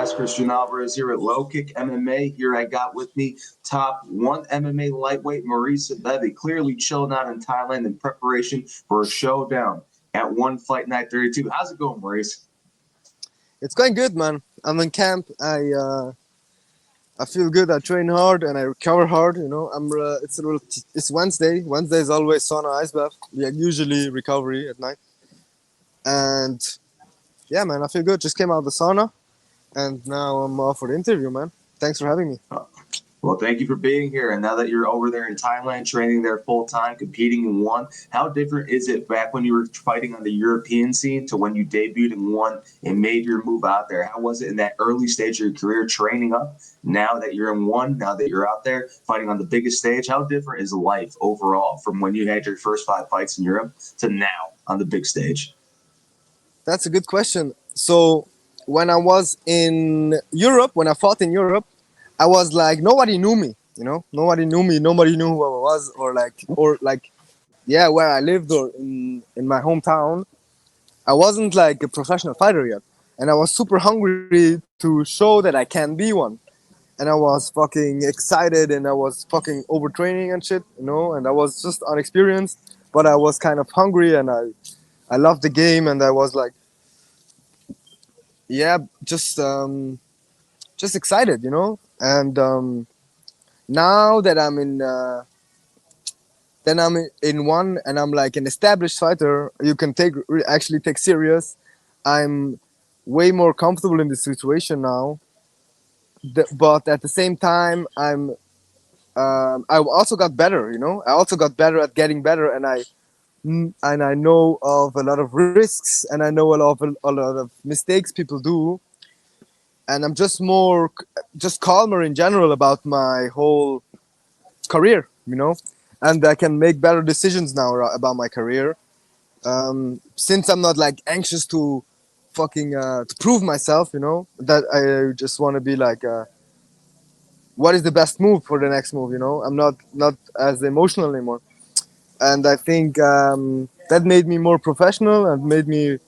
guys, Christian Alvarez here at LowKick MMA. Here I got with me top one MMA lightweight Maurice Abevi, clearly chilling out in Thailand in preparation for a showdown at One Fight Night 32. How's it going, Maurice? It's going good, man. I'm in camp. I feel good. I train hard and I recover hard. You know, it's Wednesday. Wednesday is always sauna ice bath. Yeah, usually recovery at night. And yeah, man, I feel good. Just came out of the sauna, and now I'm off for the interview, man. Thanks for having me. Well, thank you for being here. And now that you're over there in Thailand, training there full time, competing in one, how different is it back when you were fighting on the European scene to when you debuted in one and made your move out there? How was it in that early stage of your career training up? Now that you're in one, now that you're out there fighting on the biggest stage, how different is life overall from when you had your first 5 fights in Europe to now on the big stage? That's a good question. So when I was in Europe, when I fought in Europe, I was like, nobody knew me, you know, nobody knew me, nobody knew who I was, yeah, where I lived or in my hometown. I wasn't like a professional fighter yet, and I was super hungry to show that I can be one. And I was fucking excited, and I was fucking overtraining and shit, you know, and I was just unexperienced, but I was kind of hungry, and I loved the game, and I was like, yeah, just excited, you know. And now that I'm in one, and I'm like an established fighter, you can actually take serious. I'm way more comfortable in this situation now. But at the same time, I also got better. You know, I also got better at getting better, and I know of a lot of risks, and I know a lot of mistakes people do, and I'm just calmer in general about my whole career, you know, and I can make better decisions now about my career, since I'm not like anxious to fucking to prove myself, you know, that I just want to be like, what is the best move for the next move, you know. I'm not as emotional anymore, and I think that made me more professional and made me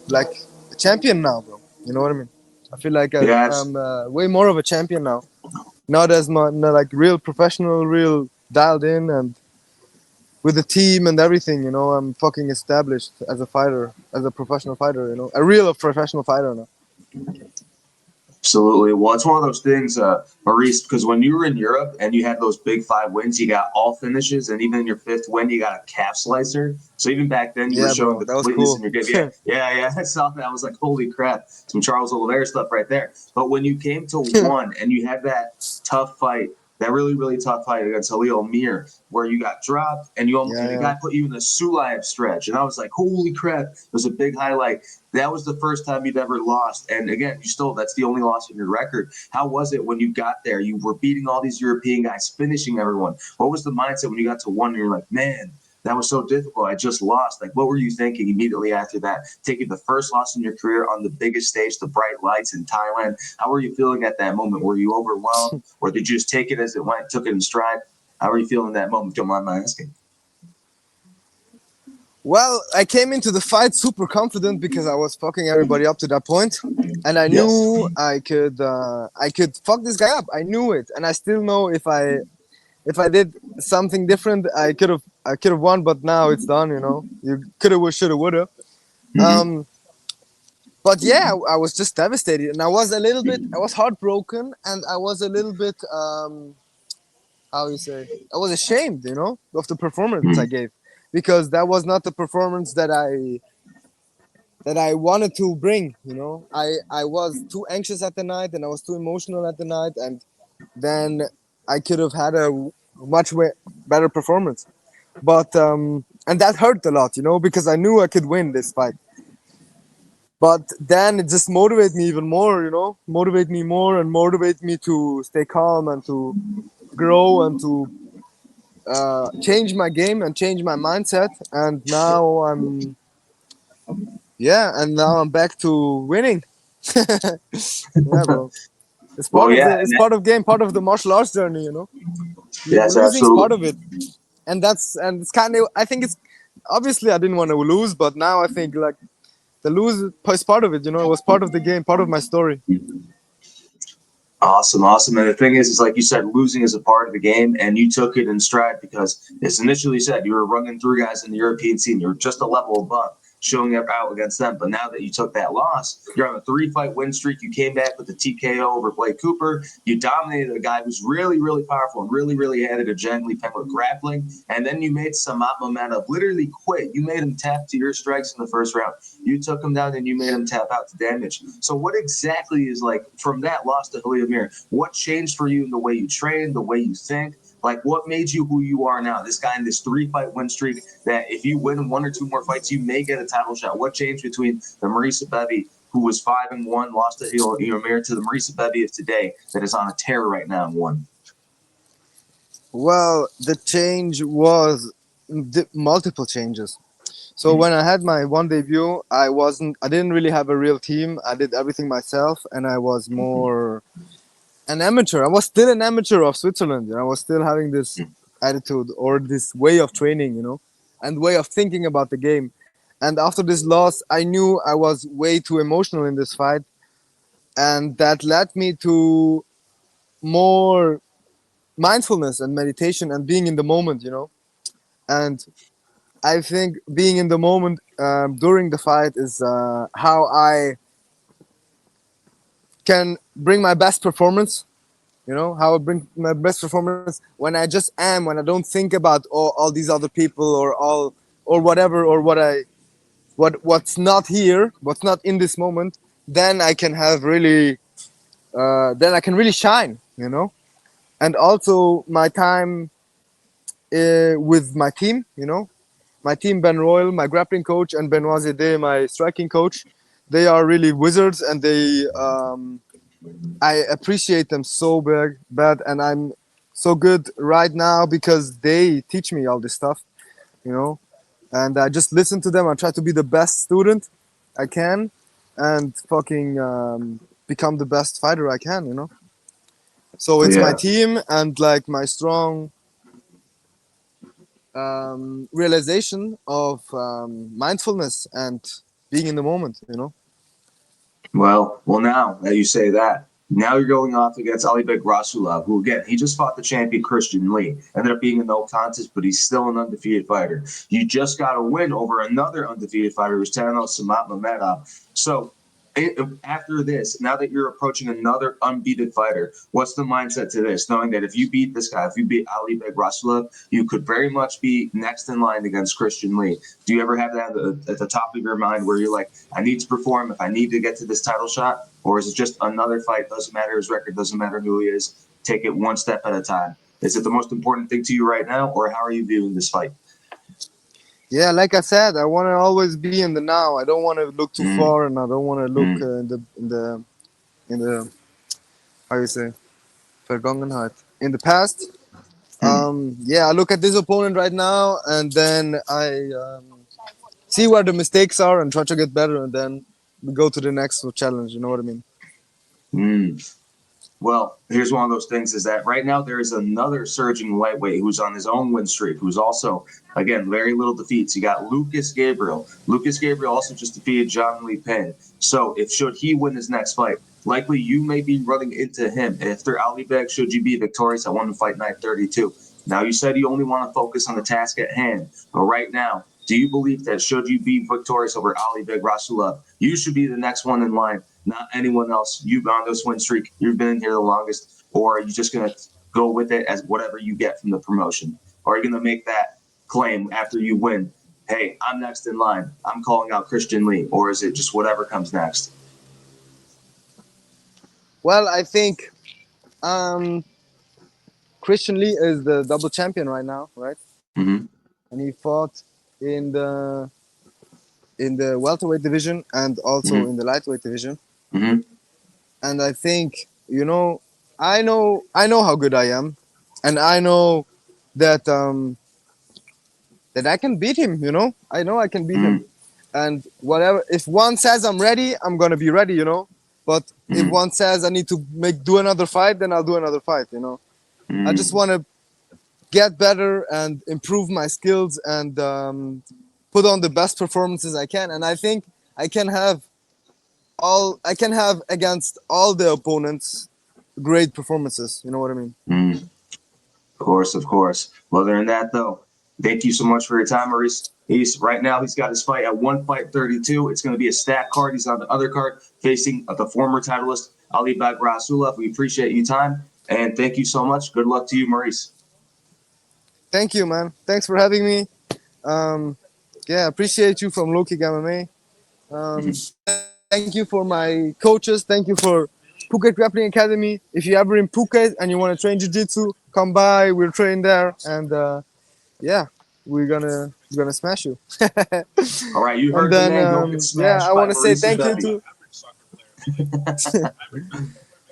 like a champion now, bro. You know what I mean? I feel like Yes. I'm way more of a champion now. Not like real professional, real dialed in, and with the team and everything. You know, I'm fucking established as a fighter, as a professional fighter. You know, a real professional fighter now. Absolutely. Well, it's one of those things, Maurice, because when you were in Europe and you had those big 5 wins, you got all finishes, and even in your 5th win, you got a calf slicer. So even back then, you were Yeah, showing bro, the that was completeness in cool. your game. Yeah. I saw that. I was like, holy crap, some Charles Oliveira stuff right there. But when you came to one and you had that tough fight, that really, really tough fight against Halil Mir, where you got dropped and and the Yeah. guy put you in the Sulaev stretch, and I was like, holy crap, it was a big highlight. That was the first time you'd ever lost. And again, that's the only loss in your record. How was it when you got there? You were beating all these European guys, finishing everyone. What was the mindset when you got to one and you're like, man, that was so difficult. I just lost. Like, what were you thinking immediately after that? Taking the first loss in your career on the biggest stage, the bright lights in Thailand. How were you feeling at that moment? Were you overwhelmed, or did you just take it as it went, took it in stride? How were you feeling in that moment? Don't mind my asking. Well, I came into the fight super confident because I was fucking everybody up to that point, and I Yes. knew I could fuck this guy up. I knew it, and I still know if I did something different, I could have won. But now it's done. You know, you coulda, shoulda, woulda. Mm-hmm. Um, but yeah, I was just devastated, and I was heartbroken, and I was a little bit, how you say, I was ashamed, you know, of the performance I Mm-hmm. gave, because that was not the performance that I wanted to bring. You know, I was too anxious at the night, and I was too emotional at the night, and then I could have had a better performance. But and that hurt a lot, you know, because I knew I could win this fight. But then it just motivated me even more, you know, motivate me more and motivate me to stay calm and to grow and to change my game and change my mindset. And now I'm back to winning. Yeah, bro. It's Well, part of yeah, the it's part of game, part of the martial arts journey, you know. yes, Losing's part absolutely. of it, and it's kind of, I think it's, obviously I didn't want to lose, but now I think like The lose is part of it, you know. It was part of the game, part of my story. Awesome, awesome. And the thing is like you said, losing is a part of the game, and you took it in stride because, as initially said, you were running through guys in the European scene. You were just a level above, showing up out against them. But now that you took that loss, you're on a 3-fight win streak. You came back with the TKO over Blake Cooper. You dominated a guy who's really, really powerful and really, really had it a gently pen with grappling. And then you made Samat Mamedov literally quit. You made him tap to your strikes in the first round. You took him down and you made him tap out to damage. So what exactly is, like, from that loss to Hilly Amir, what changed for you in the way you train, the way you think? Like, what made you who you are now? This guy in this 3-fight win streak that if you win 1 or 2 more fights, you may get a title shot. What changed between the Maurice Abevi, who was 5-1, lost to Hilly Amir, to the Maurice Abevi of today that is on a tear right now and won? Well, the change was multiple changes. So when I had my one debut, I didn't really have a real team. I did everything myself, and I was more an amateur. I was still an amateur of Switzerland. And I was still having this attitude or this way of training, you know, and way of thinking about the game. And after this loss, I knew I was way too emotional in this fight, and that led me to more mindfulness and meditation and being in the moment, you know. And I think being in the moment during the fight is how I can bring my best performance. You know, how I bring my best performance when I just am, when I don't think about all these other people or whatever, or what's not here, what's not in this moment. Then I can have really, then I can really shine. You know, and also my time with my team. You know, my team, Ben Royal, my grappling coach, and Benoit Zede, my striking coach. They are really wizards, and I appreciate them so bad, and I'm so good right now because they teach me all this stuff, you know. And I just listen to them. I try to be the best student I can, and fucking become the best fighter I can, you know. So it's my Yeah. team and like my strong realization of mindfulness and being in the moment, you know. Well, now that you say that, now you're going off against Alibek Rasulov, who, again, he just fought the champion Christian Lee. Ended up being a no contest, but he's still an undefeated fighter. You just got a win over another undefeated fighter, who's Tano Samat Mamedov. So after this, now that you're approaching another unbeaten fighter, what's the mindset to this? Knowing that if you beat this guy, if you beat Alibek Rasulov, you could very much be next in line against Christian Lee. Do you ever have that at the top of your mind where you're like, I need to perform if I need to get to this title shot? Or is it just another fight? Doesn't matter his record, doesn't matter who he is. Take it one step at a time. Is it the most important thing to you right now, or how are you viewing this fight? Yeah, like I said, I want to always be in the now. I don't want to look too far, and I don't want to look in the how you say Vergangenheit, in the past. Yeah, I look at this opponent right now, and then I see where the mistakes are and try to get better, and then we go to the next challenge. You know what I mean? Well, here's one of those things is that right now there is another surging lightweight who's on his own win streak, who's also, again, very little defeats. You got Lucas Gabriel. Lucas Gabriel also just defeated John Lee Penn. So should he win his next fight, likely you may be running into him. After Alibek, should you be victorious at one fight night 32. Now, you said you only want to focus on the task at hand, but right now, do you believe that should you be victorious over Alibek Rasulov, you should be the next one in line, not anyone else? You've on this win streak. You've been in here the longest. Or are you just going to go with it as whatever you get from the promotion? Or are you going to make that claim after you win, hey, I'm next in line, I'm calling out Christian Lee? Or is it just whatever comes next? Well, I think Christian Lee is the double champion right now, right? Mm-hmm. And he fought in the welterweight division and also in the lightweight division. Mm-hmm. And I think, you know, I know how good I am, and I know that that I can beat him. You know I can beat him, and whatever. If one says I'm ready, I'm gonna be ready. You know, but if one says I need to do another fight, then I'll do another fight. You know, I just want to get better and improve my skills and put on the best performances I can. And I think I can have against all the opponents great performances. You know what I mean? Mm. Of course, of course. Well, other than that, though, thank you so much for your time, Maurice. He's got his fight at 1 fight 32. It's going to be a stack card. He's on the other card facing the former titleist Ali Bagrasulov. We appreciate your time and thank you so much. Good luck to you, Maurice. Thank you, man. Thanks for having me. Yeah, appreciate you from LowKickMMA. Thank you for my coaches. Thank you for Phuket Grappling Academy. If you're ever in Phuket and you want to train Jiu-Jitsu, come by. We'll train there, and yeah, we're gonna smash you. All right, you And heard the then name. Don't get yeah, smashed I by want to say Maurice thank you Abevi. to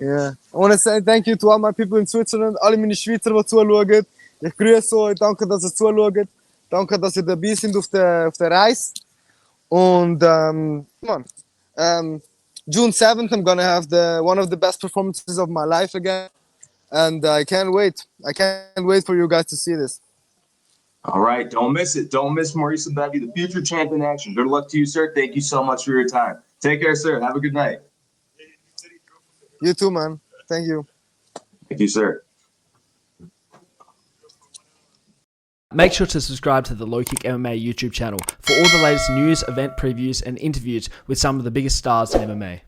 yeah, I want to say thank you to all my people in Switzerland. Alle meine Schweizer, die zuschauen. Ich grüße euch. Danke, dass ihr zuschaut. Danke, dass ihr dabei sind auf der Reise. Und come on. June 7th, I'm gonna have one of the best performances of my life again, and I can't wait. I can't wait for you guys to see this. All right, don't miss it. Don't miss Maurice Abevi, the future champion action. Good luck to you, sir. Thank you so much for your time. Take care, sir. Have a good night. You too, man. Thank you. Thank you, sir. Make sure to subscribe to the LowKick MMA YouTube channel for all the latest news, event previews, and interviews with some of the biggest stars in MMA.